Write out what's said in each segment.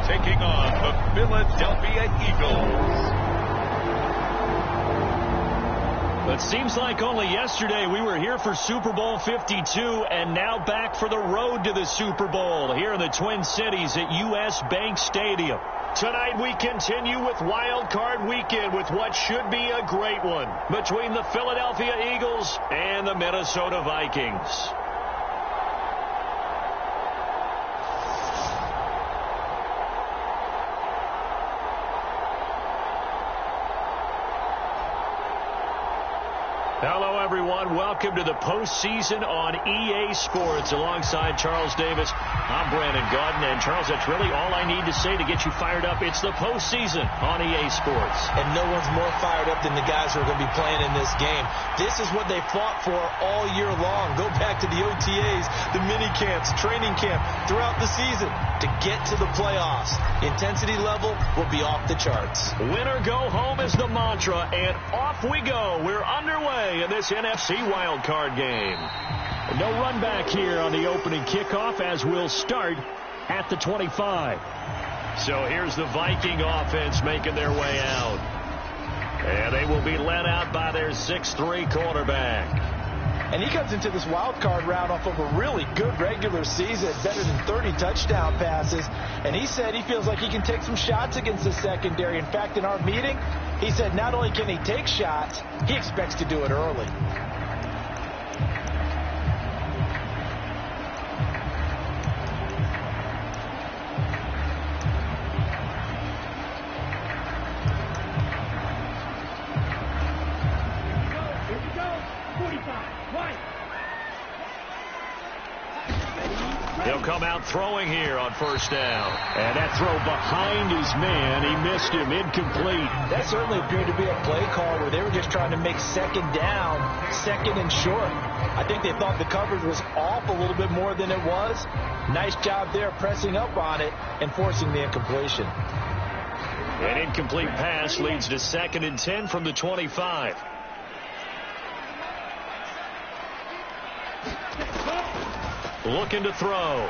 taking on the Philadelphia Eagles. It seems like only yesterday we were here for Super Bowl 52 and now back for the road to the Super Bowl here in the Twin Cities at US Bank Stadium. Tonight we continue with Wild Card Weekend with what should be a great one between the Philadelphia Eagles and the Minnesota Vikings. Hello, everyone. Welcome to the postseason on EA Sports. Alongside Charles Davis, I'm Brandon Gaudin. And, Charles, that's really all I need to say to get you fired up. It's the postseason on EA Sports. And no one's more fired up than the guys who are going to be playing in this game. This is what they fought for all year long. Go back to the OTAs, the mini camps, training camp, throughout the season to get to the playoffs. Intensity level will be off the charts. Win or go home is the mantra, and off we go. We're underway in this NFC wildcard game. No run back here on the opening kickoff as we'll start at the 25. So here's the Viking offense making their way out. And they will be led out by their 6'3" quarterback. And he comes into this wild card round off of a really good regular season, better than 30 touchdown passes. And he said he feels like he can take some shots against the secondary. In fact, in our meeting, he said not only can he take shots, he expects to do it early. He'll come out throwing here on first down. And that throw behind his man. He missed him. Incomplete. That certainly appeared to be a play call where they were just trying to make second down, second and short. I think they thought the coverage was off a little bit more than it was. Nice job there pressing up on it and forcing the incompletion. An incomplete pass leads to 2nd and 10 from the 25. Looking to throw.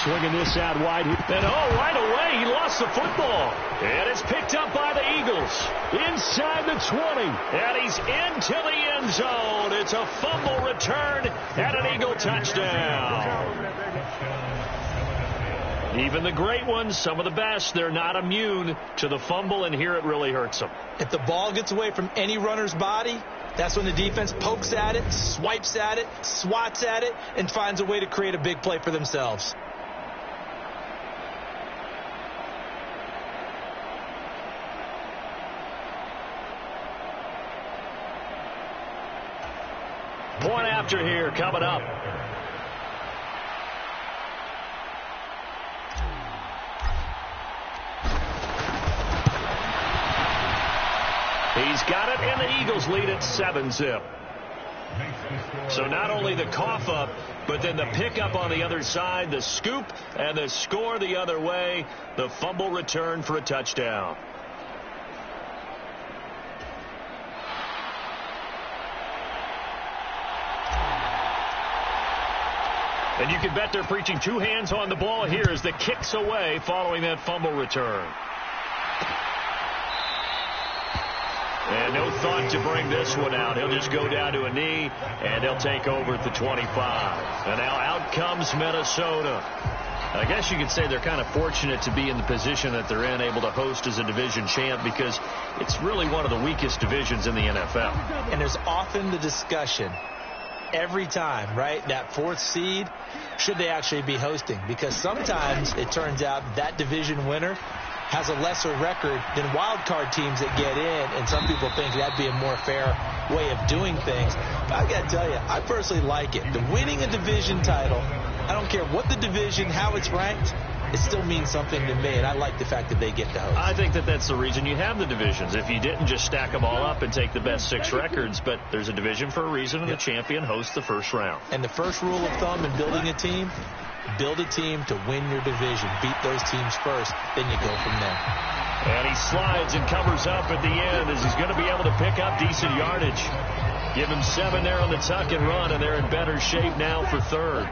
Swinging this out wide. And right away, he lost the football. And it's picked up by the Eagles. Inside the 20. And he's into the end zone. It's a fumble return and an Eagle touchdown. Even the great ones, some of the best, they're not immune to the fumble, and here it really hurts them. If the ball gets away from any runner's body, that's when the defense pokes at it, swipes at it, swats at it, and finds a way to create a big play for themselves. Point after here coming up. He's got it, and the Eagles lead at 7-zip. So not only the cough up, but then the pickup on the other side, the scoop, and the score the other way, the fumble return for a touchdown. And you can bet they're preaching two hands on the ball here as the kick's away following that fumble return. And no thought to bring this one out. He'll just go down to a knee, and he'll take over at the 25. And now out comes Minnesota. I guess you could say they're kind of fortunate to be in the position that they're in, able to host as a division champ, because it's really one of the weakest divisions in the NFL. And there's often the discussion every time, right, that 4th seed, should they actually be hosting? Because sometimes it turns out that division winner has a lesser record than wild card teams that get in, and some people think that'd be a more fair way of doing things. But I got to tell you, I personally like it. The winning a division title, I don't care what the division, how it's ranked, it still means something to me, and I like the fact that they get to host. I think that that's the reason you have the divisions. If you didn't just stack them all up and take the best 6 records, but there's a division for a reason, and the champion hosts the first round. And the first rule of thumb in building a team, build a team to win your division. Beat those teams first, then you go from there. And he slides and covers up at the end as he's going to be able to pick up decent yardage. Give him 7 there on the tuck and run, and they're in better shape now for third.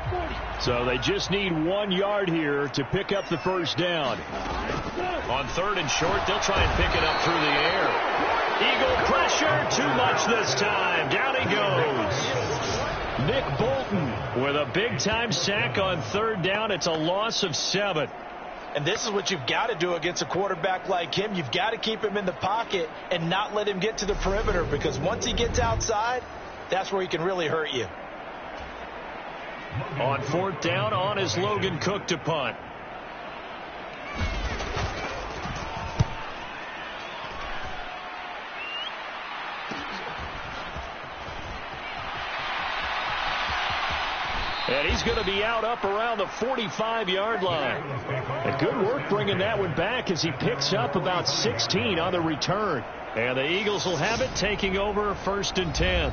So they just need 1 yard here to pick up the first down. On 3rd and short, they'll try and pick it up through the air. Eagle pressure, too much this time. Down he goes. Nick Bolton with a big-time sack on 3rd down. It's a loss of 7. And this is what you've got to do against a quarterback like him. You've got to keep him in the pocket and not let him get to the perimeter, because once he gets outside, that's where he can really hurt you. On 4th down, on is Logan Cook to punt. And he's going to be out up around the 45-yard line. A good work bringing that one back as he picks up about 16 on the return. And the Eagles will have it, taking over 1st and 10.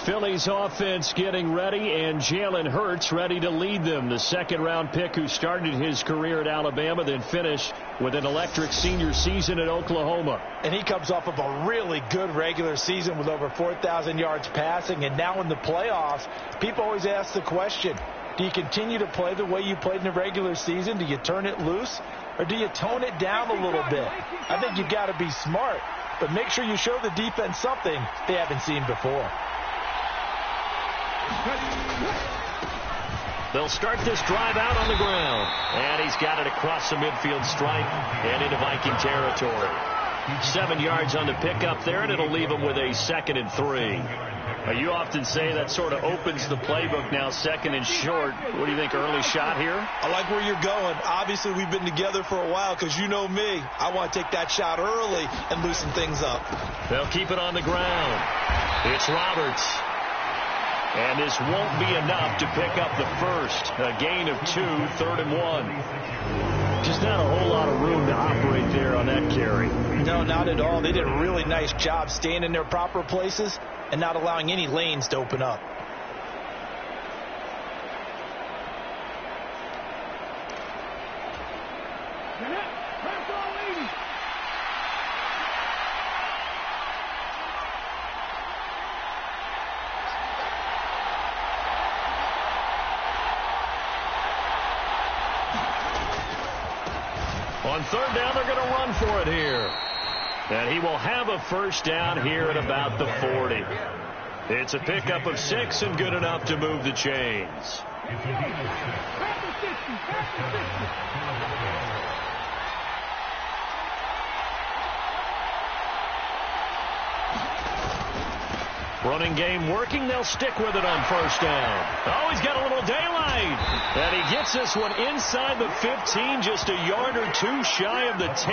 Philly's offense getting ready, and Jalen Hurts ready to lead them. The 2nd-round pick who started his career at Alabama, then finished with an electric senior season at Oklahoma. And he comes off of a really good regular season with over 4,000 yards passing. And now in the playoffs, people always ask the question, do you continue to play the way you played in the regular season? Do you turn it loose, or do you tone it down a little bit? I think you've got to be smart, but make sure you show the defense something they haven't seen before. They'll start this drive out on the ground. And he's got it across the midfield stripe and into Viking territory. 7 yards on the pickup there, and it'll leave him with a 2nd and 3. You often say that sort of opens the playbook now, 2nd and short. What do you think, early shot here? I like where you're going. Obviously, we've been together for a while, because you know me. I want to take that shot early and loosen things up. They'll keep it on the ground. It's Roberts. And this won't be enough to pick up the first. A gain of 2, 3rd and 1. Just not a whole lot of room to operate there on that carry. No, not at all. They did a really nice job staying in their proper places and not allowing any lanes to open up. On 3rd down, they're going to run for it here. And he will have a first down here at about the 40. It's a pickup of 6 and good enough to move the chains. Running game working. They'll stick with it on 1st down. Oh, he's got a little daylight. And he gets this one inside the 15, just a yard or 2 shy of the 10.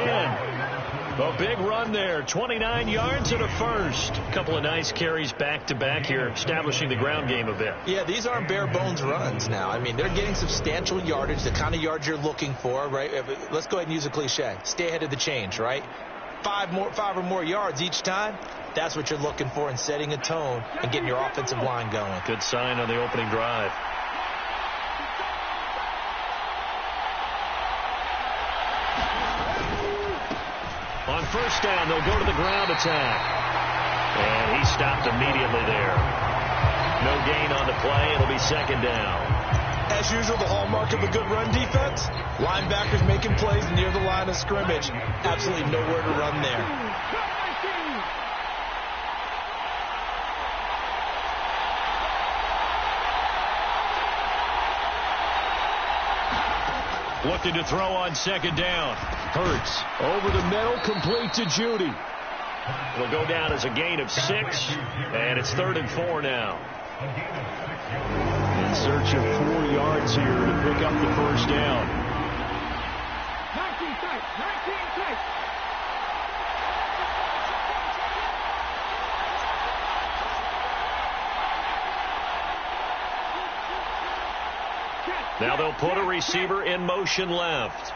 A big run there, 29 yards and a first. A couple of nice carries back-to-back here, establishing the ground game a bit. Yeah, these aren't bare-bones runs now. I mean, they're getting substantial yardage, the kind of yards you're looking for, right? Let's go ahead and use a cliche. Stay ahead of the change, right? 5 or more yards each time. That's what you're looking for in setting a tone and getting your offensive line going. Good sign on the opening drive. On 1st down, they'll go to the ground attack. And he stopped immediately there. No gain on the play. It'll be 2nd down. As usual, the hallmark of a good run defense, linebackers making plays near the line of scrimmage. Absolutely nowhere to run there. Looking to throw on 2nd down. Hurts over the middle, complete to Judy. It'll go down as a gain of 6, and it's 3rd and 4 now. In search of 4 yards here to pick up the first down. 19 tight. Now they'll put a receiver in motion left.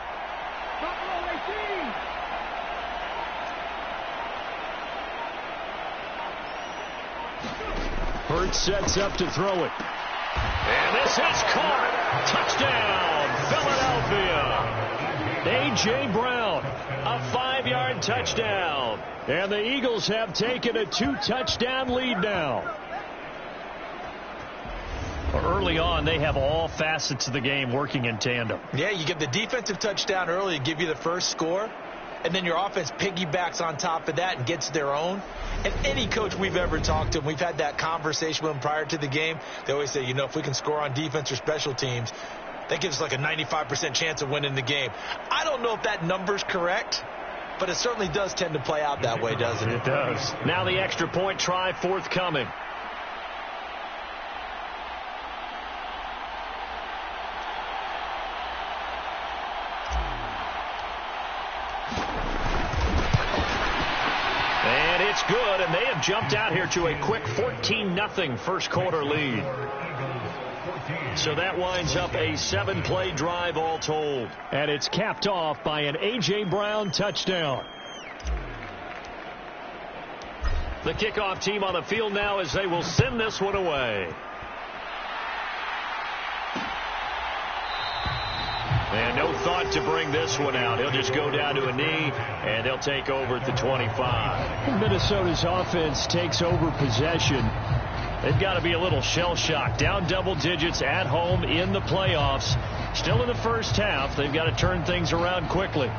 Hurts sets up to throw it. And this is caught. Touchdown, Philadelphia. A.J. Brown, a 5-yard touchdown. And the Eagles have taken a 2-touchdown lead now. Early on, they have all facets of the game working in tandem. Yeah, you get the defensive touchdown early to give you the first score, and then your offense piggybacks on top of that and gets their own. And any coach we've ever talked to, and we've had that conversation with them prior to the game, they always say, if we can score on defense or special teams, that gives us like a 95% chance of winning the game. I don't know if that number's correct, but it certainly does tend to play out that way, doesn't it? It does. Now the extra point try forthcoming. And it's good, and they have jumped out here to a quick 14-0 first quarter lead. So that winds up a 7-play drive all told. And it's capped off by an A.J. Brown touchdown. The kickoff team on the field now as they will send this one away. And no thought to bring this one out. He'll just go down to a knee, and they'll take over at the 25. Minnesota's offense takes over possession. They've got to be a little shell-shocked. Down double digits at home in the playoffs. Still in the first half. They've got to turn things around quickly.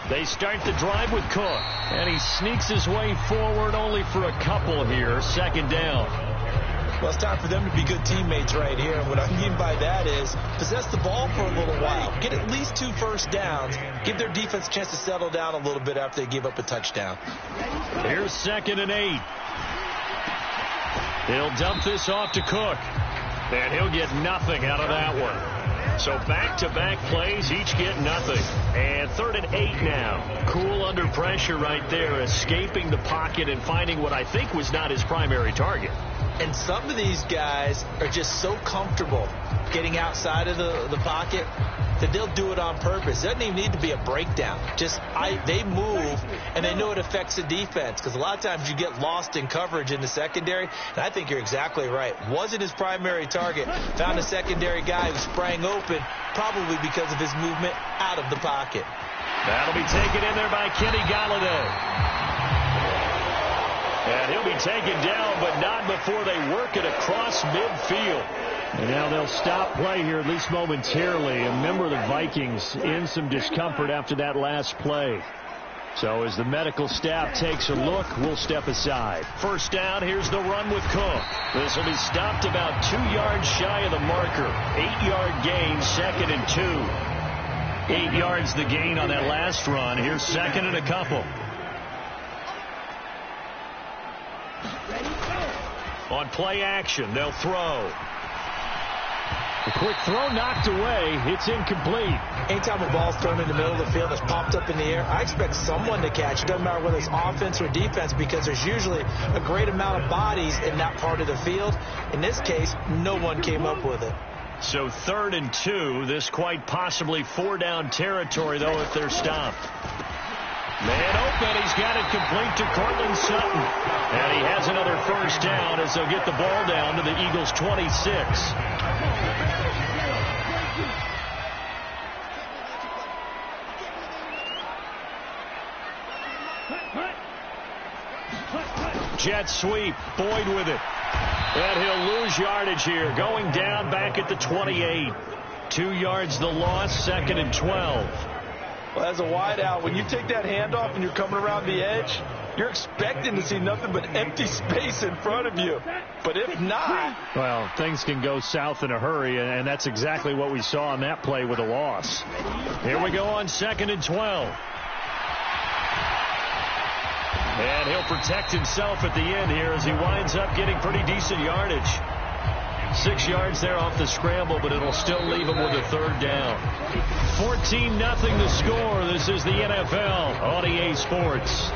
They start the drive with Cook. And he sneaks his way forward only for a couple here. Second down. Well, it's time for them to be good teammates right here. And what I mean by that is possess the ball for a little while. Get at least 2 first downs. Give their defense a chance to settle down a little bit after they give up a touchdown. Here's 2nd and 8. He'll dump this off to Cook. And he'll get nothing out of that one. So back-to-back plays, each get nothing. And 3rd and 8 now. Cool under pressure right there, escaping the pocket and finding what I think was not his primary target. And some of these guys are just so comfortable getting outside of the pocket that they'll do it on purpose. It doesn't even need to be a breakdown. They move, and they know it affects the defense, because a lot of times you get lost in coverage in the secondary, and I think you're exactly right. Wasn't his primary target. Found a secondary guy who sprang open, probably because of his movement out of the pocket. That'll be taken in there by Kenny Galladay. And he'll be taken down, but not before they work it across midfield. And now they'll stop play here, at least momentarily. A member of the Vikings in some discomfort after that last play. So as the medical staff takes a look, we'll step aside. First down, here's the run with Cook. This will be stopped about 2 yards shy of the marker. 8-yard gain, 2nd and 2. 8 yards the gain on that last run. Here's 2nd and a couple. On play action, they'll throw. A quick throw knocked away. It's incomplete. Anytime a ball's thrown in the middle of the field that's popped up in the air, I expect someone to catch. It doesn't matter whether it's offense or defense, because there's usually a great amount of bodies in that part of the field. In this case, no one came up with it. So 3rd and 2. This quite possibly 4-down territory, though, if they're stopped. Man open. He's got it complete to Cortland Sutton. And he has another first down as they'll get the ball down to the Eagles' 26. Jet sweep. Boyd with it. And he'll lose yardage here. Going down back at the 28. 2 yards the loss. 2nd and 12. Well, as a wideout, when you take that handoff and you're coming around the edge, you're expecting to see nothing but empty space in front of you. But if not... Well, things can go south in a hurry, and that's exactly what we saw on that play with a loss. Here we go on 2nd and 12. And he'll protect himself at the end here as he winds up getting pretty decent yardage. 6 yards there off the scramble, but it'll still leave him with a 3rd down. 14-0 the score. This is the NFL on EA Sports.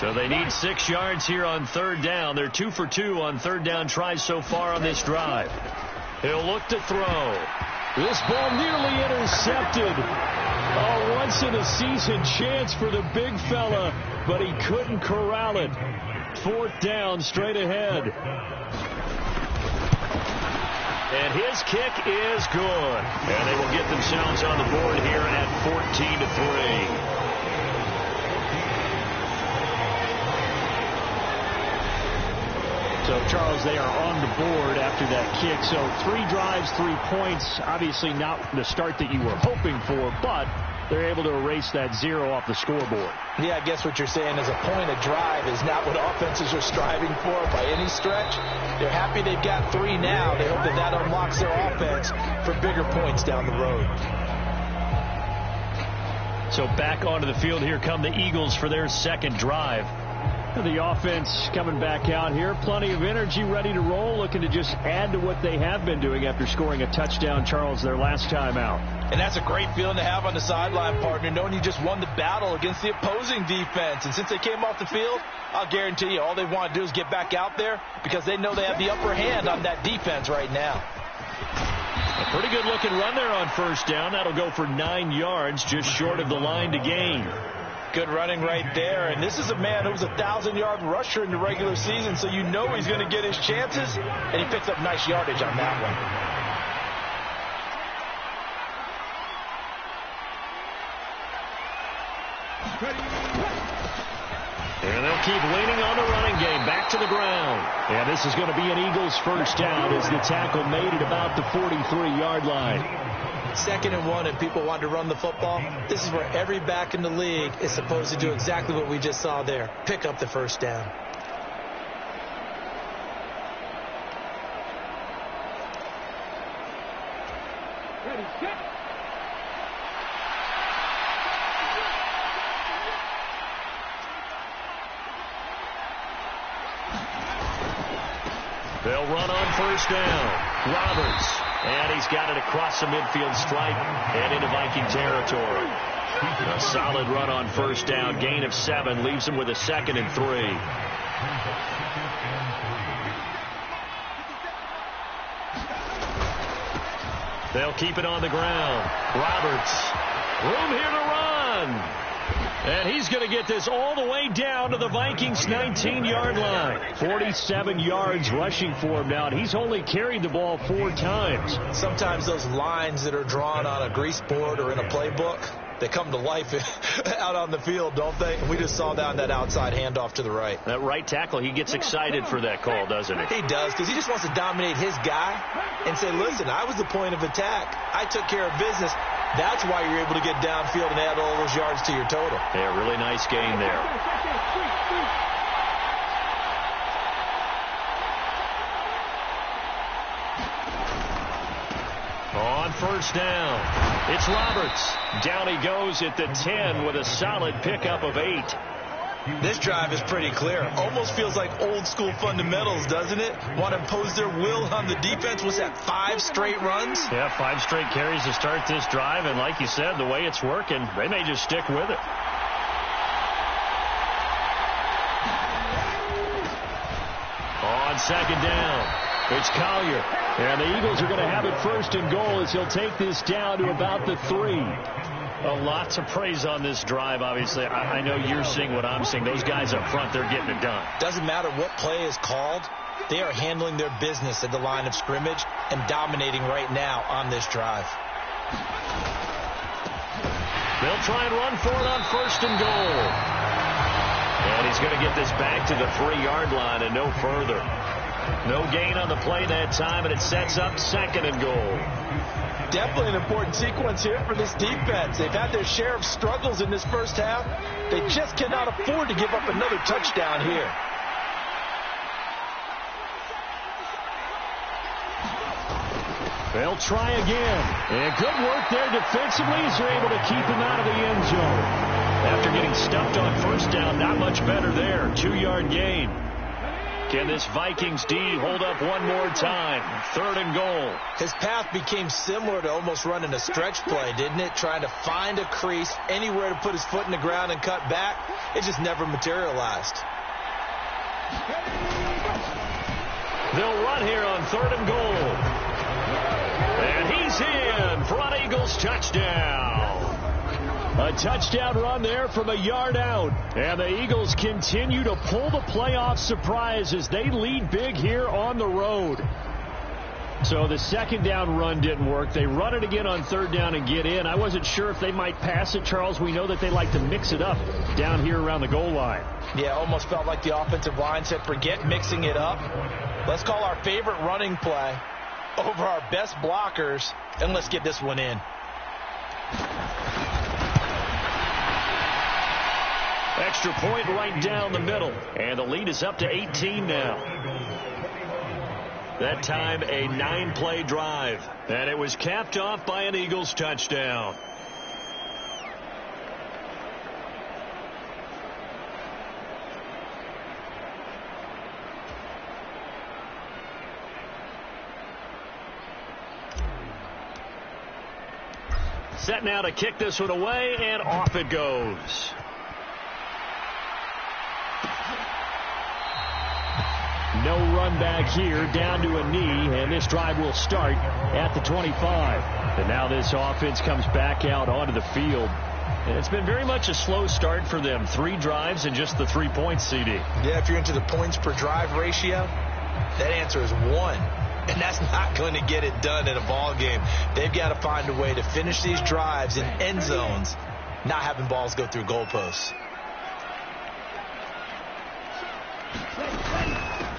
So they need 6 yards here on 3rd down. They're 2 for 2 on 3rd down tries so far on this drive. He'll look to throw. This ball nearly intercepted. A once-in-a-season chance for the big fella, but he couldn't corral it. 4th down straight ahead. And his kick is good. And they will get themselves on the board here at 14-3. So, Charles, they are on the board after that kick. So 3 drives, 3 points. Obviously not the start that you were hoping for, but they're able to erase that 0 off the scoreboard. Yeah, I guess what you're saying is a point a drive is not what offenses are striving for by any stretch. They're happy they've got 3 now. They hope that that unlocks their offense for bigger points down the road. So back onto the field here come the Eagles for their second drive. The offense coming back out here. Plenty of energy, ready to roll, looking to just add to what they have been doing after scoring a touchdown, Charles, their last time out. And that's a great feeling to have on the sideline, partner, knowing you just won the battle against the opposing defense. And since they came off the field, I'll guarantee you all they want to do is get back out there because they know they have the upper hand on that defense right now. A pretty good looking run there on first down. That'll go for 9 yards, just short of the line to gain. Good running right there. And this is a man who was a 1,000-yard rusher in the regular season, so you know he's going to get his chances, and he picks up nice yardage on that one. And they'll keep leaning on the running game. Back to the ground. And this is going to be an Eagles first down as the tackle made it about the 43-yard line. 2nd and 1 and people want to run the football. This is where every back in the league is supposed to do exactly what we just saw there. Pick up the first down. They'll run on first down. Roberts. And he's got it across the midfield stripe and into Viking territory. A solid run on first down. Gain of 7 leaves him with a 2nd and 3. They'll keep it on the ground. Roberts. Room here to run. And he's going to get this all the way down to the Vikings' 19-yard line. 47 yards rushing for him now. And he's only carried the ball 4 times. Sometimes those lines that are drawn on a grease board or in a playbook, they come to life out on the field, don't they? And we just saw that on that outside handoff to the right. That right tackle, he gets excited for that call, doesn't he? He does, because he just wants to dominate his guy and say, listen, I was the point of attack. I took care of business. That's why you're able to get downfield and add all those yards to your total. Yeah, really nice gain there. On first down, it's Roberts. Down he goes at the 10 with a solid pickup of 8. This drive is pretty clear. Almost feels like old school fundamentals, doesn't it? Want to impose their will on the defense. Was that 5 straight runs? Yeah, 5 straight carries to start this drive. And like you said, the way it's working, they may just stick with it. On second down, it's Collier. And the Eagles are going to have it 1st and goal as he'll take this down to about the 3. Lots of praise on this drive, obviously. I know you're seeing what I'm seeing. Those guys up front, they're getting it done. Doesn't matter what play is called. They are handling their business at the line of scrimmage and dominating right now on this drive. They'll try and run for it on 1st and goal. And he's going to get this back to the 3-yard line and no further. No gain on the play that time, and it sets up 2nd and goal. Definitely an important sequence here for this defense. They've had their share of struggles in this first half. They just cannot afford to give up another touchdown here. They'll try again. And good work there defensively as they're able to keep him out of the end zone. After getting stuffed on first down, not much better there. 2-yard gain. Can this Vikings D hold up one more time? 3rd and goal. His path became similar to almost running a stretch play, didn't it? Trying to find a crease, anywhere to put his foot in the ground and cut back. It just never materialized. They'll run here on 3rd and goal. And he's in. Front Eagles touchdown. A touchdown run there from a yard out. And the Eagles continue to pull the playoff surprise as they lead big here on the road. So the second down run didn't work. They run it again on third down and get in. I wasn't sure if they might pass it, Charles. We know that they like to mix it up down here around the goal line. Yeah, almost felt like the offensive line said, forget mixing it up. Let's call our favorite running play over our best blockers, and let's get this one in. Extra point right down the middle. And the lead is up to 18 now. That time a 9-play drive. And it was capped off by an Eagles touchdown. Set now to kick this one away, and off it goes. No run back here, down to a knee, and this drive will start at the 25. And now this offense comes back out onto the field. And it's been very much a slow start for them. 3 drives and just the 3 points, CD. Yeah, if you're into the points per drive ratio, that answer is 1. And that's not going to get it done in a ball game. They've got to find a way to finish these drives in end zones, not having balls go through goalposts.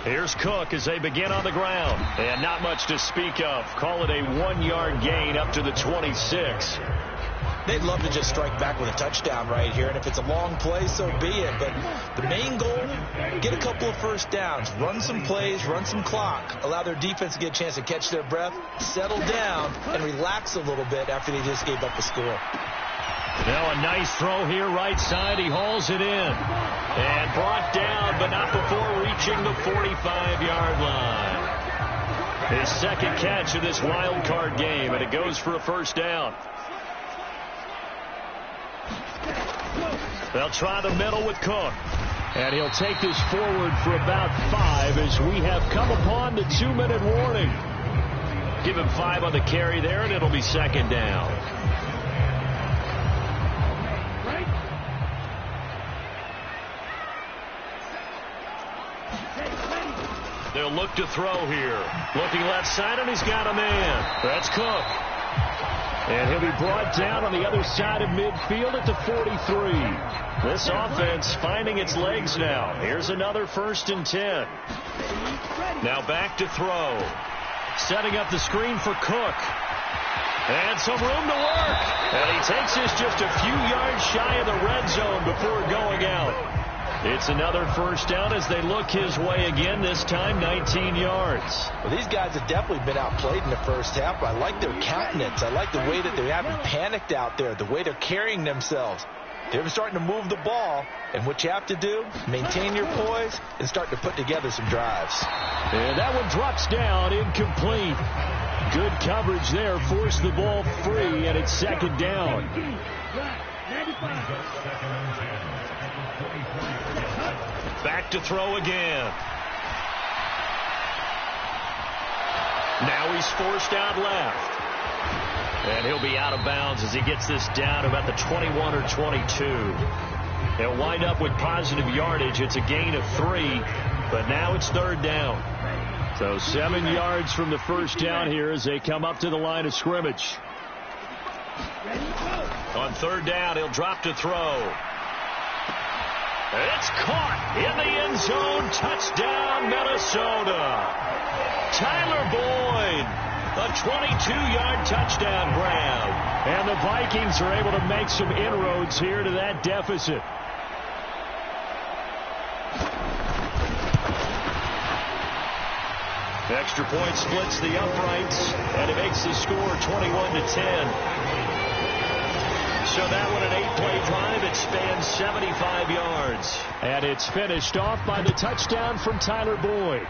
Here's Cook as they begin on the ground. And not much to speak of. Call it a 1-yard gain up to the 26. They'd love to just strike back with a touchdown right here, and if it's a long play, so be it. But the main goal, get a couple of first downs, run some plays, run some clock, allow their defense to get a chance to catch their breath, settle down, and relax a little bit after they just gave up the score. Now a nice throw here right side. He hauls it in. And brought down, but not before reaching the 45-yard line. His second catch of this wild card game, and it goes for a first down. They'll try the middle with Cook. And he'll take this forward for about 5 as we have come upon the 2-minute warning. Give him 5 on the carry there, and it'll be second down. They'll look to throw here. Looking left side, and he's got a man. That's Cook. And he'll be brought down on the other side of midfield at the 43. This offense finding its legs now. Here's another 1st and 10. Now back to throw. Setting up the screen for Cook. And some room to work. And he takes this just a few yards shy of the red zone before going out. It's another first down as they look his way again, this time 19 yards. Well, these guys have definitely been outplayed in the first half. I like their countenance. I like the way that they haven't panicked out there, the way they're carrying themselves. They're starting to move the ball, and what you have to do, maintain your poise and start to put together some drives. And that one drops down, incomplete. Good coverage there, forced the ball free, and it's second down. Back to throw again. Now he's forced out left. And he'll be out of bounds as he gets this down about the 21 or 22. He'll wind up with positive yardage. It's a gain of 3, but now it's third down. So 7 yards from the first down here as they come up to the line of scrimmage. On third down, he'll drop to throw. It's caught in the end zone. Touchdown, Minnesota. Tyler Boyd, a 22-yard touchdown grab. And the Vikings are able to make some inroads here to that deficit. Extra point splits the uprights, and it makes the score 21-10. So that one, an 8-play drive. It spans 75 yards. And it's finished off by the touchdown from Tyler Boyd.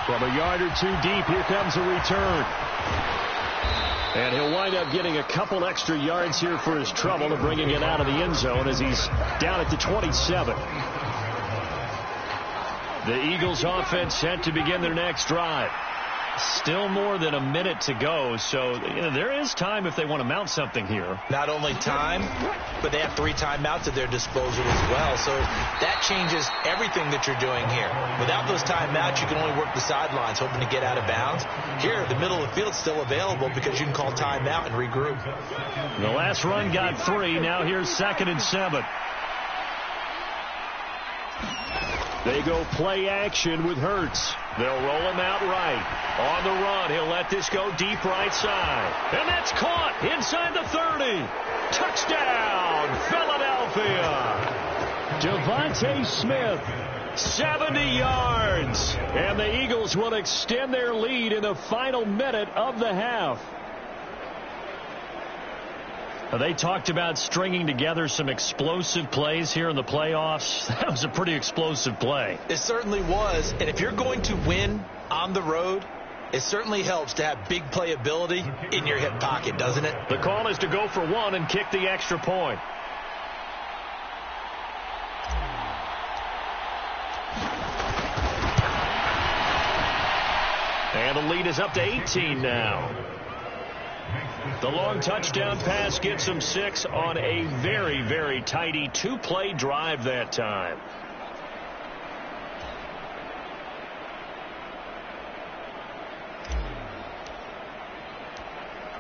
From a yard or 2 deep, here comes a return. And he'll wind up getting a couple extra yards here for his trouble and bringing it out of the end zone as he's down at the 27. The Eagles offense set to begin their next drive. Still more than a minute to go, so there is time if they want to mount something here. Not only time, but they have 3 timeouts at their disposal as well, so that changes everything that you're doing here. Without those timeouts, you can only work the sidelines, hoping to get out of bounds. Here, the middle of the field is still available because you can call timeout and regroup. The last run got 3. Now here's 2nd and 7. They go play action with Hurts. They'll roll him out right. On the run, he'll let this go deep right side. And that's caught inside the 30. Touchdown, Philadelphia. Devontae Smith, 70 yards. And the Eagles will extend their lead in the final minute of the half. They talked about stringing together some explosive plays here in the playoffs. That was a pretty explosive play. It certainly was. And if you're going to win on the road, it certainly helps to have big playability in your hip pocket, doesn't it? The call is to go for 1 and kick the extra point. And the lead is up to 18 now. The long touchdown pass gets them 6 on a very, very tidy 2-play drive that time.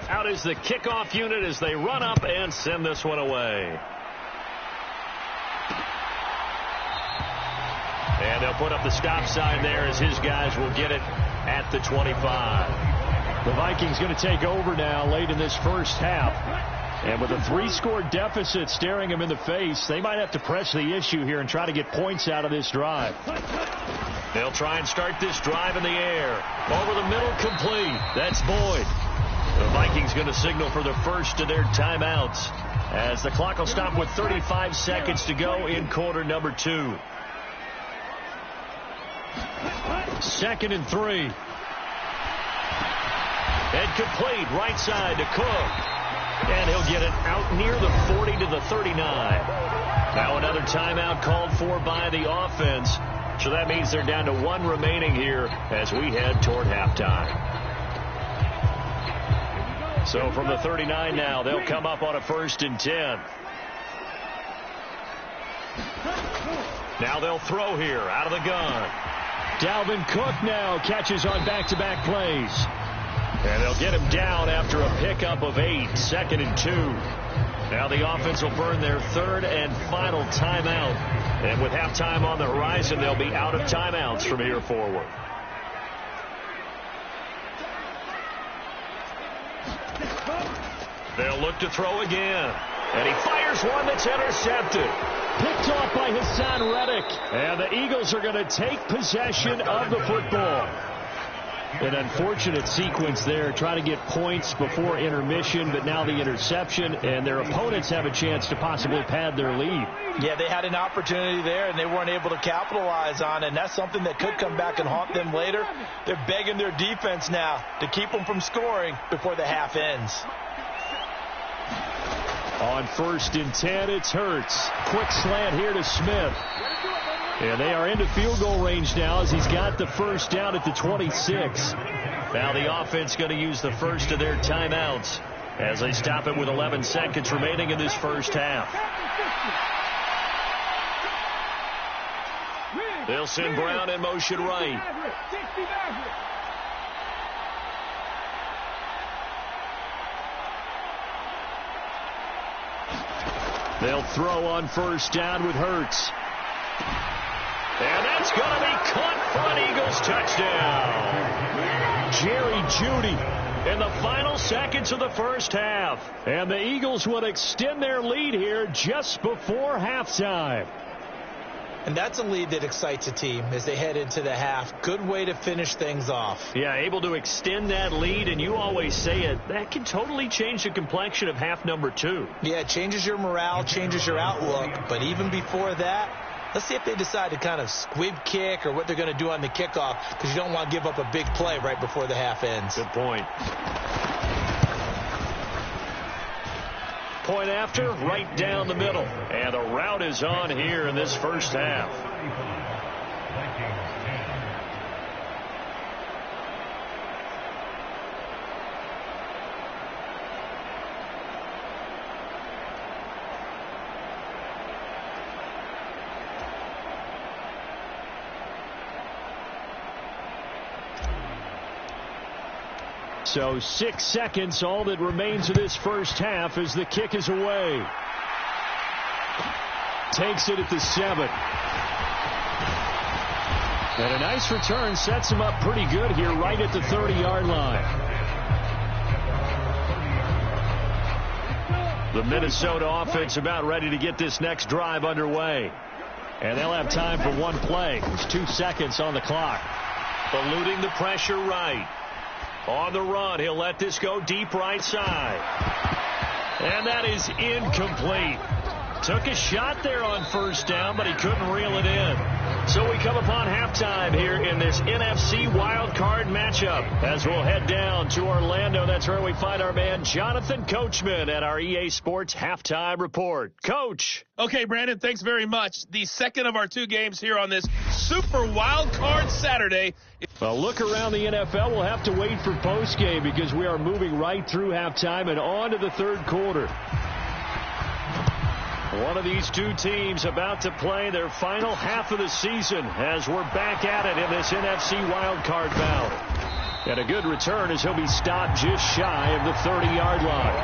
Out is the kickoff unit as they run up and send this one away. And they'll put up the stop sign there as his guys will get it at the 25. The Vikings going to take over now late in this first half. And with a 3-score deficit staring them in the face, they might have to press the issue here and try to get points out of this drive. They'll try and start this drive in the air. Over the middle, complete. That's Boyd. The Vikings going to signal for the first of their timeouts as the clock will stop with 35 seconds to go in quarter number 2. 2nd and 3. And complete right side to Cook. And he'll get it out near the 40 to the 39. Now another timeout called for by the offense. So that means they're down to 1 remaining here as we head toward halftime. So from the 39 now, they'll come up on a 1st and 10. Now they'll throw here out of the gun. Dalvin Cook now catches on back-to-back plays. And they'll get him down after a pickup of 8, 2nd and 2. Now the offense will burn their 3rd and final timeout. And with halftime on the horizon, they'll be out of timeouts from here forward. They'll look to throw again. And he fires one that's intercepted. Picked off by Hassan Reddick. And the Eagles are going to take possession of the football. An unfortunate sequence there, trying to get points before intermission, but now the interception, and their opponents have a chance to possibly pad their lead. Yeah, they had an opportunity there, and they weren't able to capitalize on it, and that's something that could come back and haunt them later. They're begging their defense now to keep them from scoring before the half ends. On 1st and 10, it's Hurts. Quick slant here to Smith. And they are into field goal range now as he's got the first down at the 26. Now the offense going to use the first of their timeouts as they stop it with 11 seconds remaining in this first half. They'll send Brown in motion right. They'll throw on 1st down with Hurts. And that's going to be caught for an Eagles touchdown. Jerry Jeudy in the final seconds of the first half. And the Eagles will extend their lead here just before halftime. And that's a lead that excites a team as they head into the half. Good way to finish things off. Yeah, able to extend that lead, and you always say it, that can totally change the complexion of half number 2. Yeah, it changes your morale, changes your outlook. But even before that, let's see if they decide to kind of squib kick or what they're going to do on the kickoff, because you don't want to give up a big play right before the half ends. Good point. Point after, right down the middle. And the route is on here in this first half. So 6 seconds, all that remains of this first half as the kick is away. Takes it at the 7. And a nice return sets him up pretty good here right at the 30-yard line. The Minnesota offense about ready to get this next drive underway. And they'll have time for one play. There's 2 seconds on the clock. Eluding the pressure right. On the run, he'll let this go deep right side. And that is incomplete. Took a shot there on first down, but he couldn't reel it in. So we come upon halftime here in this NFC wild card matchup. As we'll head down to Orlando, that's where we find our man Jonathan Coachman at our EA Sports Halftime Report. Coach. Okay, Brandon, thanks very much. The second of our 2 games here on this Super Wild Card Saturday. Well, look around the NFL. We'll have to wait for postgame because we are moving right through halftime and on to the third quarter. One of these 2 teams about to play their final half of the season as we're back at it in this NFC wildcard battle. And a good return as he'll be stopped just shy of the 30-yard line.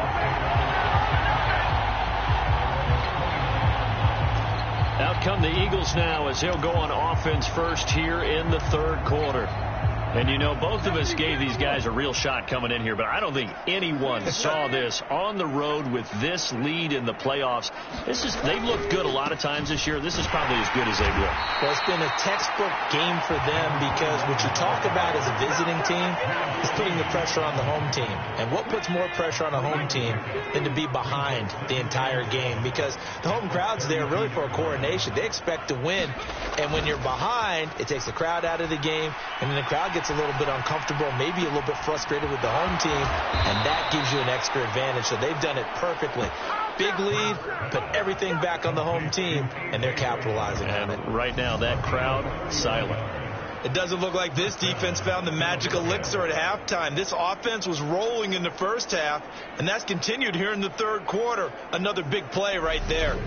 Out come the Eagles now as he'll go on offense first here in the third quarter. And, you know, both of us gave these guys a real shot coming in here, but I don't think anyone saw this on the road with this lead in the playoffs. They've looked good a lot of times this year. This is probably as good as they've looked. Well, it's been a textbook game for them because what you talk about as a visiting team is putting the pressure on the home team. And what puts more pressure on a home team than to be behind the entire game? Because the home crowd's there really for a coronation. They expect to win. And when you're behind, it takes the crowd out of the game, and then the crowd gets a little bit uncomfortable, maybe a little bit frustrated with the home team, and that gives you an extra advantage. So they've done it perfectly. Big lead, put everything back on the home team, and they're capitalizing on it. Right now, that crowd, silent. It doesn't look like this defense found the magic elixir at halftime. This offense was rolling in the first half, and that's continued here in the third quarter. Another big play right there.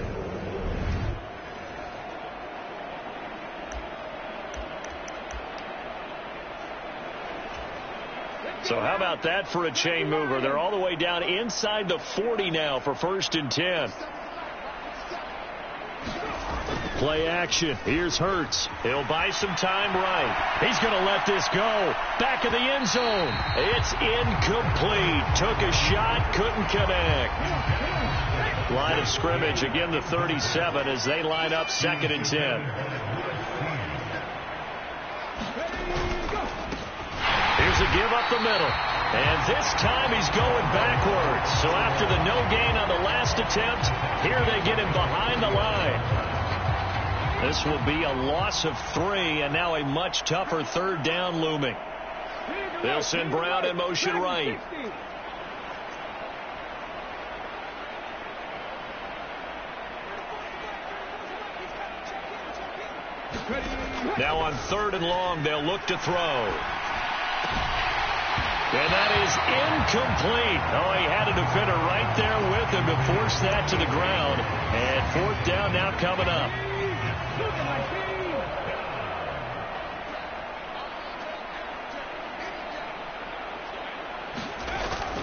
So how about that for a chain mover? They're all the way down inside the 40 now for 1st and 10. Play action. Here's Hurts. He'll buy some time right. He's going to let this go. Back of the end zone. It's incomplete. Took a shot, couldn't connect. Line of scrimmage, again the 37 as they line up 2nd and 10. Here's a give up the middle. And this time he's going backwards. So after the no gain on the last attempt, here they get him behind the line. This will be a loss of 3, and now a much tougher 3rd down looming. They'll send Brown in motion right. Now on 3rd and long, they'll look to throw. And that is incomplete. Oh, he had a defender right there with him to force that to the ground. And 4th down now coming up.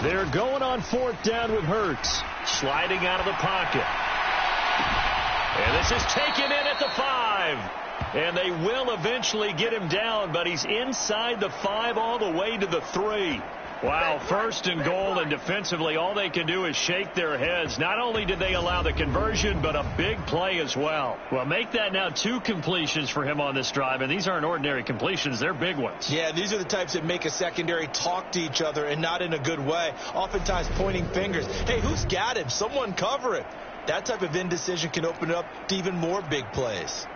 They're going on 4th down with Hurts. Sliding out of the pocket. And this is taken in at the 5. And they will eventually get him down, but he's inside the 5 all the way to the 3. Wow, 1st and goal, and defensively all they can do is shake their heads. Not only did they allow the conversion, but a big play as well. Well, make that now 2 completions for him on this drive, and these aren't ordinary completions. They're big ones. Yeah, these are the types that make a secondary talk to each other and not in a good way. Oftentimes pointing fingers. Hey, who's got him? Someone cover it. That type of indecision can open up to even more big plays.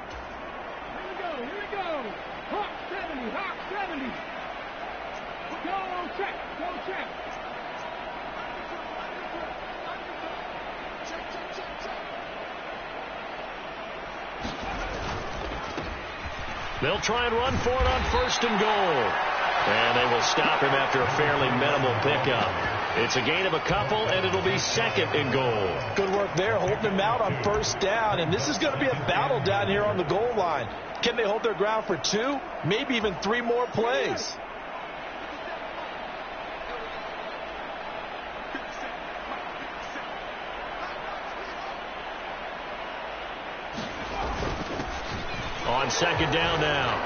They'll try and run for it on 1st and goal. And they will stop him after a fairly minimal pickup. It's a gain of a couple, and it'll be 2nd and goal. Good work there, holding him out on 1st down. And this is going to be a battle down here on the goal line. Can they hold their ground for 2, maybe even 3 more plays? On second down now.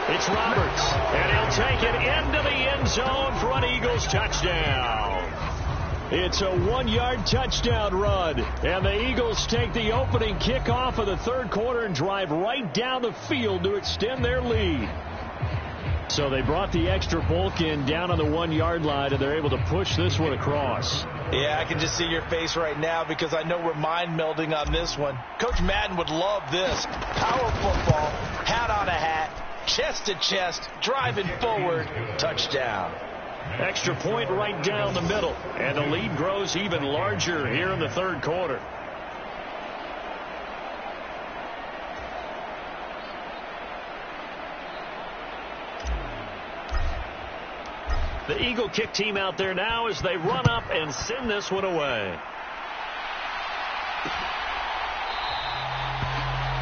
It's Roberts, and he'll take it into the end zone for an Eagles touchdown. It's a 1-yard touchdown run, and the Eagles take the opening kickoff of the third quarter and drive right down the field to extend their lead. So they brought the extra bulk in down on the 1-yard line, and they're able to push this one across. Yeah, I can just see your face right now because I know we're mind melding on this one. Coach Madden would love this. Power football, hat on a hat, chest to chest, driving forward, touchdown. Extra point right down the middle, and the lead grows even larger here in the third quarter. The Eagle kick team out there now as they run up and send this one away.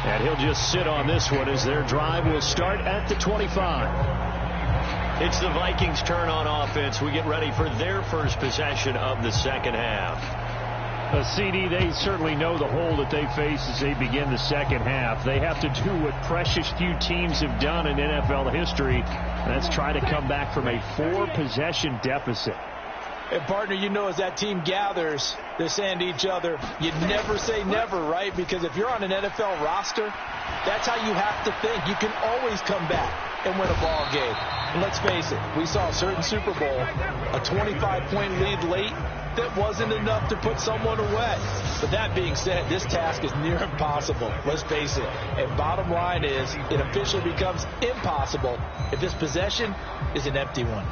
And he'll just sit on this one as their drive will start at the 25. It's the Vikings' turn on offense. We get ready for their first possession of the second half. CD, they certainly know the hole that they face as they begin the second half. They have to do what precious few teams have done in NFL history. That's try to come back from a 4-possession deficit. And, partner, you know as that team gathers, they're saying to each other, you never say never, right? Because if you're on an NFL roster, that's how you have to think. You can always come back and win a ball game. And let's face it, we saw a certain Super Bowl, a 25-point lead late, that wasn't enough to put someone away. But that being said, this task is near impossible. Let's face it. And bottom line is, it officially becomes impossible if this possession is an empty one.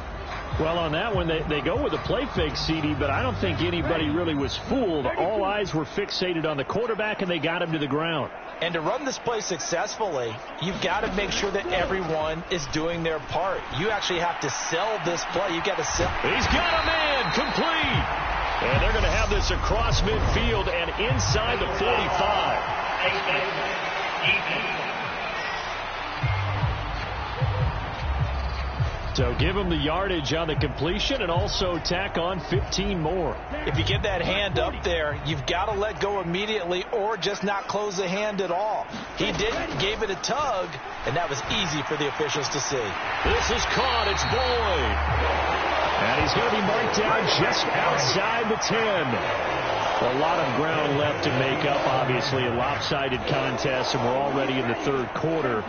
Well, on that one, they go with a play fake, CD, but I don't think anybody really was fooled. All eyes were fixated on the quarterback, and they got him to the ground. And to run this play successfully, you've got to make sure that everyone is doing their part. You actually have to sell this play. You've got to sell. He's got a man complete. And they're going to have this across midfield and inside the 45. So give him the yardage on the completion and also tack on 15 more. If you get that hand up there, you've got to let go immediately or just not close the hand at all. He didn't, gave it a tug, and that was easy for the officials to see. This is caught. It's Boyd. And he's going to be marked down just outside the 10. A lot of ground left to make up, obviously, a lopsided contest, and we're already in the third quarter.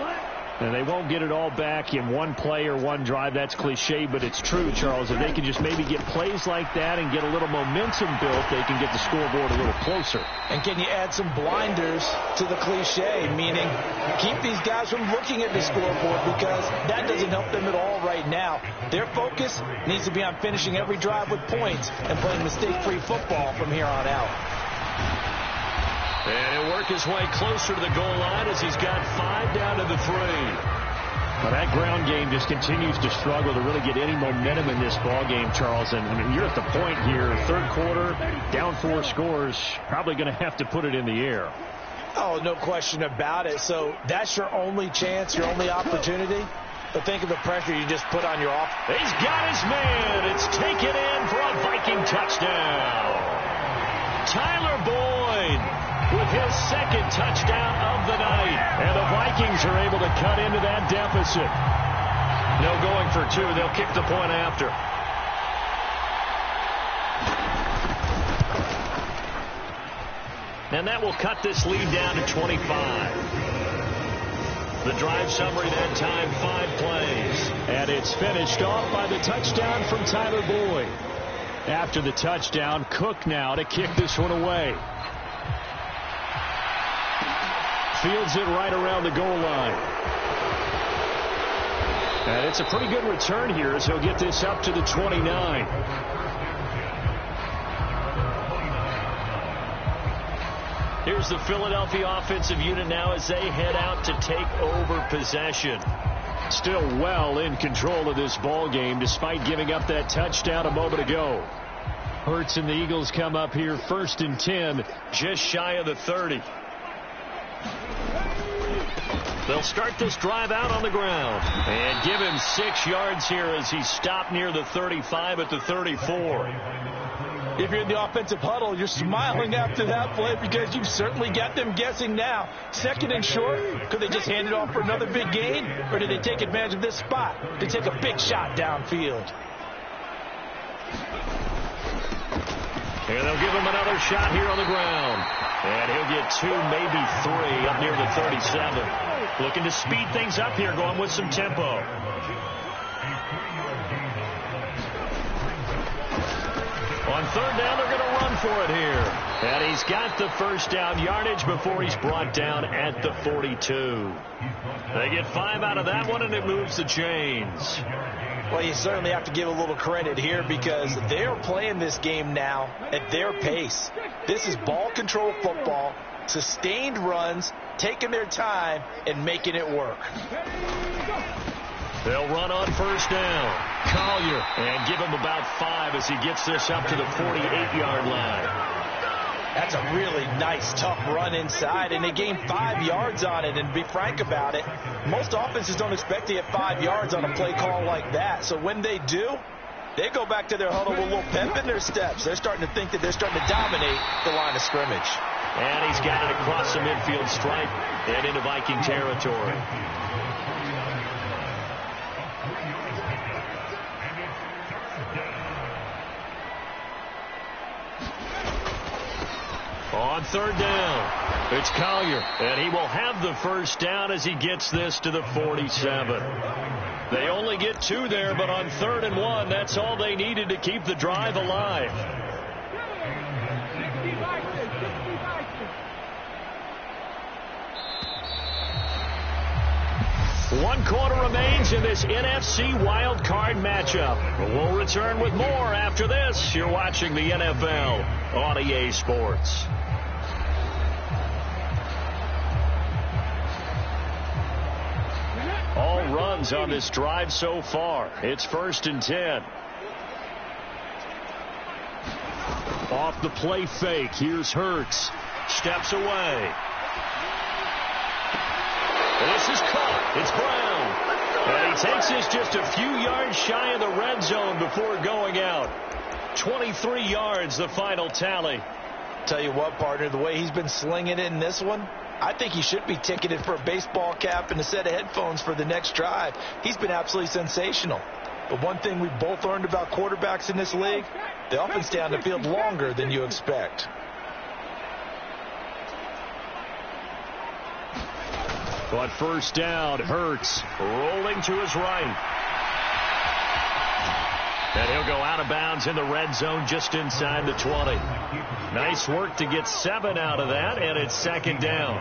And they won't get it all back in one play or one drive. That's cliche, but it's true, Charles. If they can just maybe get plays like that and get a little momentum built, they can get the scoreboard a little closer. And can you add some blinders to the cliche, meaning keep these guys from looking at the scoreboard because that doesn't help them at all right now. Their focus needs to be on finishing every drive with points and playing mistake-free football from here on out. And he'll work his way closer to the goal line as he's got 5 down to the 3. Well, that ground game just continues to struggle to really get any momentum in this ball game, Charles. And I mean, you're at the point here, third quarter, down 4 scores, probably going to have to put it in the air. Oh, no question about it. So that's your only chance, your only opportunity. But think of the pressure you just put on your offense. He's got his man. It's taken in for a Viking touchdown. Tyler Boyd with his second touchdown of the night. And the Vikings are able to cut into that deficit. No going for 2. They'll kick the point after. And that will cut this lead down to 25. The drive summary that time, 5 plays. And it's finished off by the touchdown from Tyler Boyd. After the touchdown, Cook now to kick this one away. Fields it right around the goal line. And it's a pretty good return here as he'll get this up to the 29. Here's the Philadelphia offensive unit now as they head out to take over possession. Still well in control of this ball game despite giving up that touchdown a moment ago. Hurts and the Eagles come up here 1st and 10, just shy of the 30. They'll start this drive out on the ground and give him 6 yards here as he stopped near the 35 at the 34. If you're in the offensive huddle, you're smiling after that play because you've certainly got them guessing now. Second and short, could they just hand it off for another big gain? Or did they take advantage of this spot to take a big shot downfield? And they'll give him another shot here on the ground. And he'll get 2, maybe 3 up near the 37. Looking to speed things up here, going with some tempo. On third down, they're going to run for it here. And he's got the first down yardage before he's brought down at the 42. They get 5 out of that one, and it moves the chains. Well, you certainly have to give a little credit here because they're playing this game now at their pace. This is ball control football, sustained runs, taking their time, and making it work. They'll run on first down. Collier, and give him about 5 as he gets this up to the 48-yard line. That's a really nice, tough run inside, and they gain 5 yards on it. And to be frank about it, most offenses don't expect to get 5 yards on a play call like that. So when they do, they go back to their huddle with a little pep in their steps. They're starting to think that they're starting to dominate the line of scrimmage. And he's got it across the midfield stripe and into Viking territory. On third down, it's Collier, and he will have the first down as he gets this to the 47. They only get 2 there, but on 3rd and 1, that's all they needed to keep the drive alive. One quarter remains in this NFC Wild Card matchup. We'll return with more after this. You're watching the NFL on EA Sports. All runs on this drive so far. It's 1st and 10. Off the play fake. Here's Hurts. Steps away. This is caught. It's Brown. And he takes this just a few yards shy of the red zone before going out. 23 yards, the final tally. Tell you what, partner, the way he's been slinging it in this one, I think he should be ticketed for a baseball cap and a set of headphones for the next drive. He's been absolutely sensational. But one thing we've both learned about quarterbacks in this league, they often stay on the field longer than you expect. On first down, Hurts rolling to his right. And he'll go out of bounds in the red zone just inside the 20. Nice work to get 7 out of that, and it's 2nd down.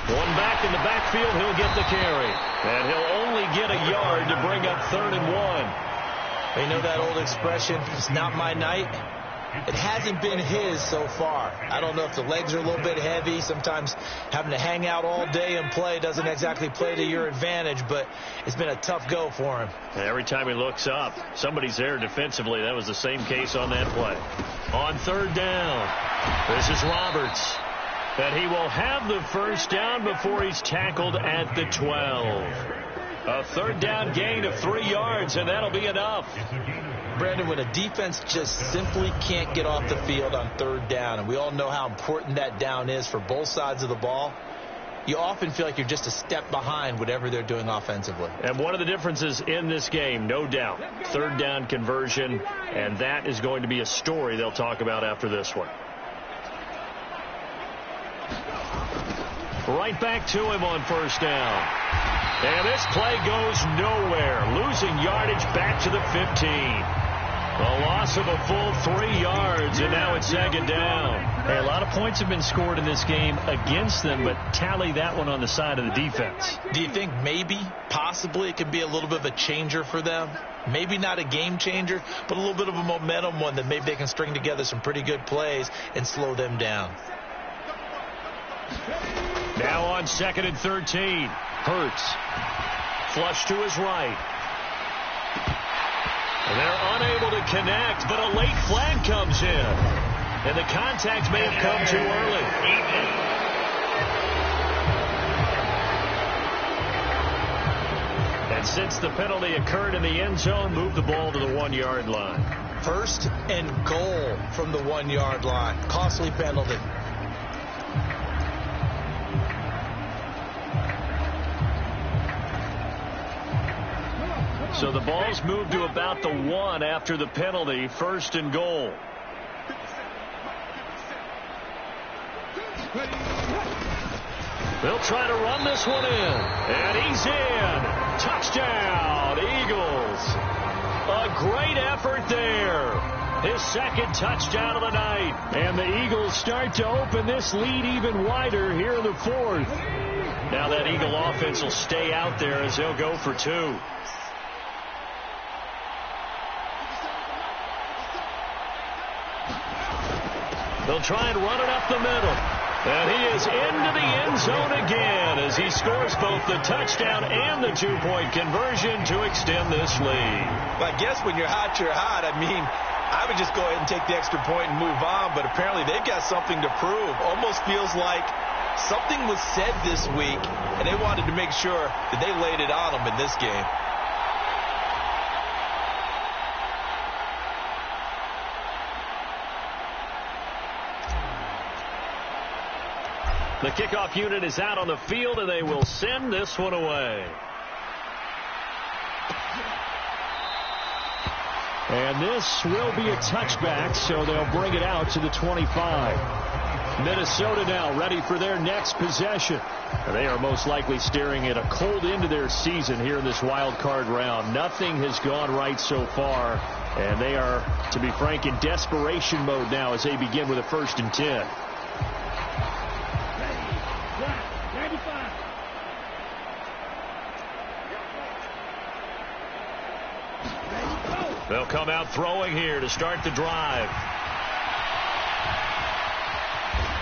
Going back in the backfield, he'll get the carry. And he'll only get a yard to bring up 3rd and 1. You know that old expression, it's not my night? It hasn't been his so far. I don't know if the legs are a little bit heavy. Sometimes having to hang out all day and play doesn't exactly play to your advantage, but it's been a tough go for him. Every time he looks up, somebody's there defensively. That was the same case on that play. On 3rd down, this is Roberts. And he will have the first down before he's tackled at the 12. A 3rd down gain of 3 yards, and that'll be enough. Brandon, when a defense just simply can't get off the field on 3rd down, and we all know how important that down is for both sides of the ball, you often feel like you're just a step behind whatever they're doing offensively. And one of the differences in this game, no doubt, 3rd down conversion, and that is going to be a story they'll talk about after this one. Right back to him on first down. And this play goes nowhere. Losing yardage back to the 15. A loss of a full 3 yards, and now it's 2nd down. Hey, a lot of points have been scored in this game against them, but tally that one on the side of the defense. Do you think maybe, possibly, it could be a little bit of a changer for them? Maybe not a game changer, but a little bit of a momentum one that maybe they can string together some pretty good plays and slow them down. Now on 2nd and 13. Hurts. Flush to his right. And they're unable to connect, but a late flag comes in. And the contact may have come too early. And since the penalty occurred in the end zone, move the ball to the 1-yard line. First and goal from the 1-yard line. Costly penalty. So the ball's moved to about the 1 after the penalty. First and goal. They'll try to run this one in. And he's in. Touchdown, Eagles. A great effort there. His second touchdown of the night. And the Eagles start to open this lead even wider here in the 4th. Now that Eagle offense will stay out there as they'll go for 2. They'll try and run it up the middle. And he is into the end zone again as he scores both the touchdown and the 2-point conversion to extend this lead. I guess when you're hot, you're hot. I mean, I would just go ahead and take the extra point and move on, but apparently they've got something to prove. Almost feels like something was said this week, and they wanted to make sure that they laid it on them in this game. The kickoff unit is out on the field, and they will send this one away. And this will be a touchback, so they'll bring it out to the 25. Minnesota now ready for their next possession. They are most likely staring at a cold end to their season here in this wild card round. Nothing has gone right so far, and they are, to be frank, in desperation mode now as they begin with a 1st and 10. They'll come out throwing here to start the drive.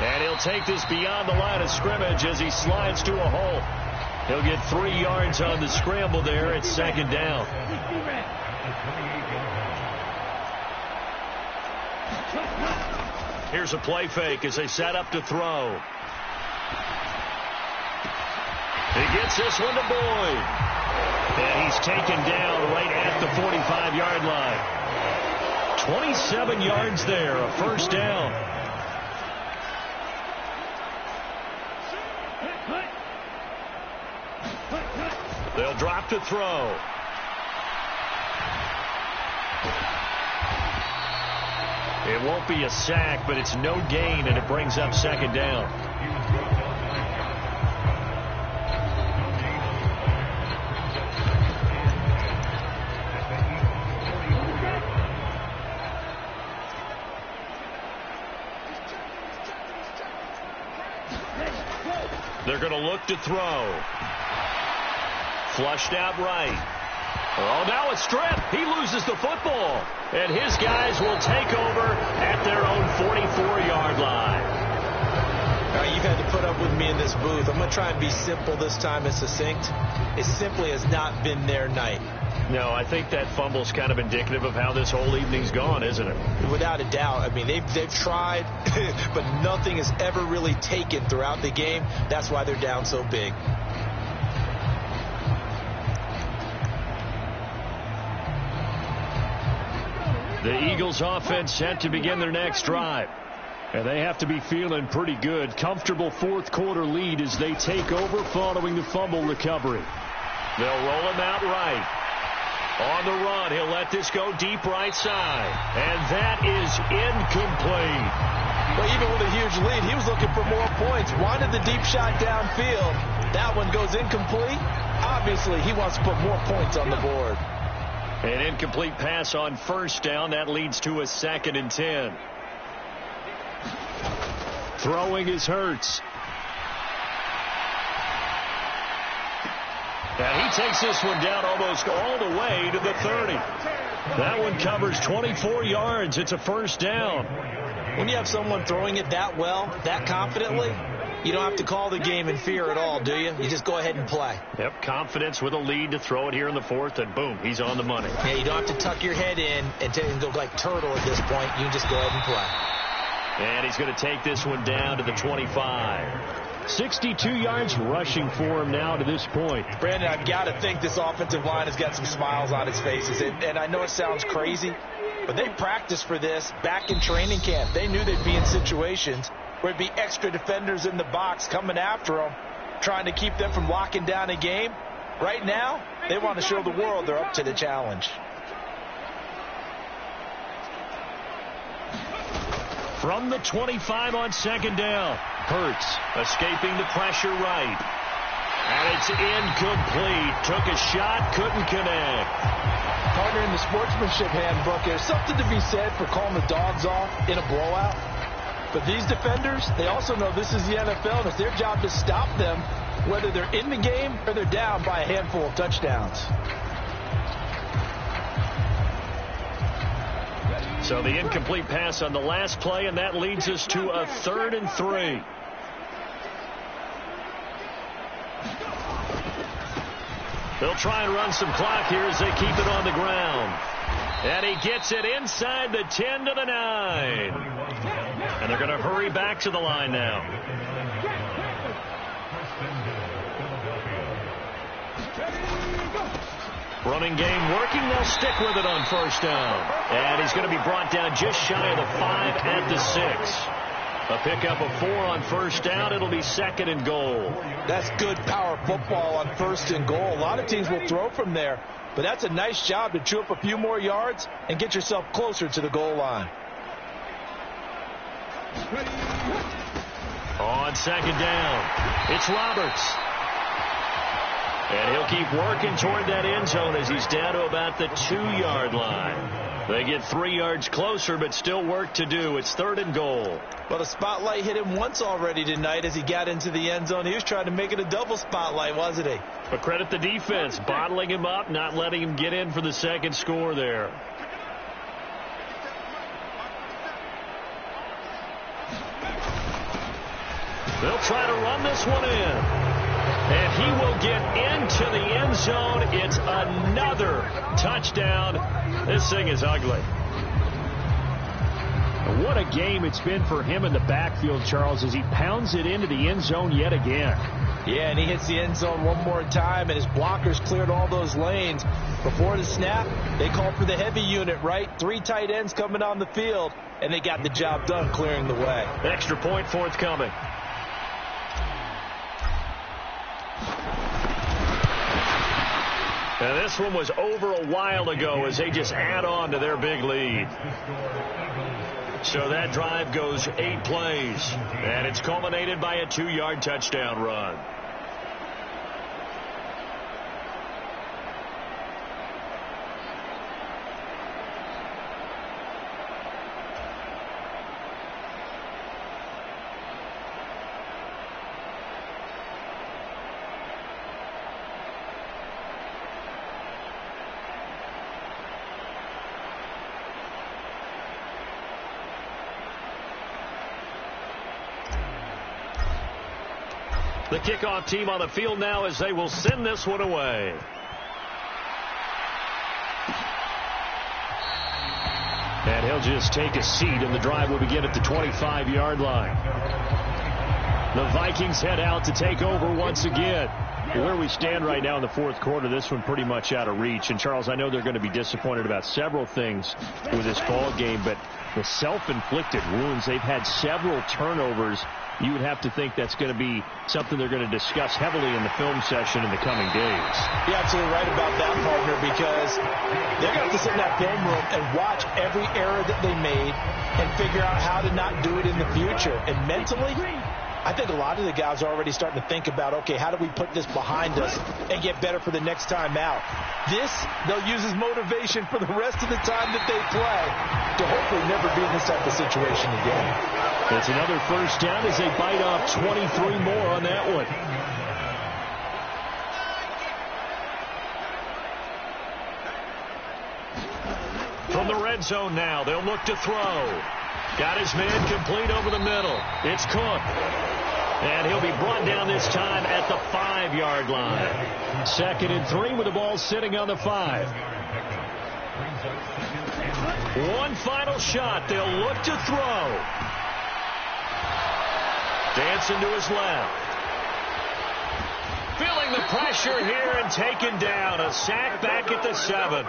And he'll take this beyond the line of scrimmage as he slides to a hole. He'll get 3 yards on the scramble there. It's 2nd down. Here's a play fake as they set up to throw. He gets this one to Boyd. And he's taken down right at the 45-yard line. 27 yards there, a 1st down. They'll drop to throw. It won't be a sack, but it's no gain, and it brings up 2nd down. They're going to look to throw. Flushed out right. Oh, now it's stripped. He loses the football. And his guys will take over at their own 44-yard line. All right, you've had to put up with me in this booth. I'm going to try and be simple this time and succinct. It simply has not been their night. No, I think that fumble's kind of indicative of how this whole evening's gone, isn't it? Without a doubt. I mean, they've tried, but nothing has ever really taken throughout the game. That's why they're down so big. The Eagles offense set to begin their next drive. And they have to be feeling pretty good. Comfortable 4th quarter lead as they take over following the fumble recovery. They'll roll him out right. On the run, he'll let this go deep right side. And that is incomplete. Well, even with a huge lead, he was looking for more points. Wanted the deep shot downfield. That one goes incomplete. Obviously, he wants to put more points on the board. An incomplete pass on 1st down. That leads to a 2nd and 10. Throwing is Hurts. And he takes this one down almost all the way to the 30. That one covers 24 yards. It's a 1st down. When you have someone throwing it that well, that confidently, you don't have to call the game in fear at all, do you? You just go ahead and play. Yep, confidence with a lead to throw it here in the 4th, and boom, he's on the money. Yeah, you don't have to tuck your head in and go like turtle at this point. You can just go ahead and play. And he's going to take this one down to the 25. 62 yards rushing for him now to this point. Brandon, I've got to think this offensive line has got some smiles on its faces. And I know it sounds crazy, but they practiced for this back in training camp. They knew they'd be in situations where there'd be extra defenders in the box coming after them, trying to keep them from locking down a game. Right now, they want to show the world they're up to the challenge. From the 25 on second down. Hurts escaping the pressure right. And it's incomplete. Took a shot, couldn't connect. Partner, in the sportsmanship handbook, there's something to be said for calling the dogs off in a blowout. But these defenders, they also know this is the NFL, and it's their job to stop them, whether they're in the game or they're down by a handful of touchdowns. So the incomplete pass on the last play, and that leads us to a 3rd and 3. They'll try and run some clock here as they keep it on the ground. And he gets it inside the 10 to the 9. And they're going to hurry back to the line now. Running game working. They'll stick with it on first down. And he's going to be brought down just shy of the 5 at the 6. A pickup of 4 on first down. It'll be 2nd and goal. That's good power football on 1st and goal. A lot of teams will throw from there, but that's a nice job to chew up a few more yards and get yourself closer to the goal line. On second down, it's Roberts. And he'll keep working toward that end zone as he's down to about the 2-yard line. They get 3 yards closer, but still work to do. It's 3rd and goal. Well, the spotlight hit him once already tonight as he got into the end zone. He was trying to make it a double spotlight, wasn't he? But credit the defense, bottling him up, not letting him get in for the second score there. They'll try to run this one in. And he will get into the end zone. It's another touchdown. This thing is ugly. What a game it's been for him in the backfield, Charles, as he pounds it into the end zone yet again. Yeah, and he hits the end zone one more time, and his blockers cleared all those lanes. Before the snap, they called for the heavy unit, right? 3 tight ends coming on the field, and they got the job done clearing the way. Extra point forthcoming. And this one was over a while ago as they just add on to their big lead. So that drive goes 8 plays, and it's culminated by a 2-yard touchdown run. The kickoff team on the field now as they will send this one away. And he'll just take a seat, and the drive will begin at the 25-yard line. The Vikings head out to take over once again. Where we stand right now in the 4th quarter, this one pretty much out of reach. And, Charles, I know they're going to be disappointed about several things with this ball game, but the self-inflicted wounds, they've had several turnovers. You would have to think that's going to be something they're going to discuss heavily in the film session in the coming days. You're absolutely right about that, partner, because they're going to have to sit in that film room and watch every error that they made and figure out how to not do it in the future. And mentally, I think a lot of the guys are already starting to think about, okay, how do we put this behind us and get better for the next time out? This, they'll use as motivation for the rest of the time that they play to hopefully never be in this type of situation again. It's another first down as they bite off 23 more on that one. From the red zone now, they'll look to throw. Got his man complete over the middle. It's Cook. And he'll be brought down this time at the 5-yard line. 2nd and 3 with the ball sitting on the 5. One final shot. They'll look to throw. Dancing to his left. Feeling the pressure here and taken down. A sack back at the 7.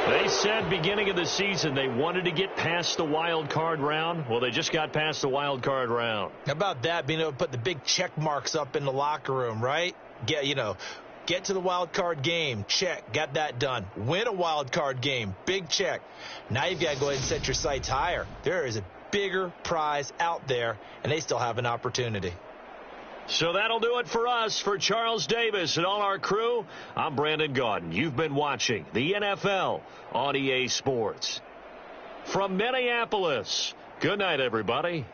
They said beginning of the season they wanted to get past the wild card round. Well, they just got past the wild card round. How about that, being able to put the big check marks up in the locker room, right? Get to the wild card game. Check. Got that done. Win a wild card game. Big check. Now you've got to go ahead and set your sights higher. There is a bigger prize out there, and they still have an opportunity. So that'll do it for us. For Charles Davis and all our crew, I'm Brandon Gaudin. You've been watching the NFL on EA Sports. From Minneapolis, good night, everybody.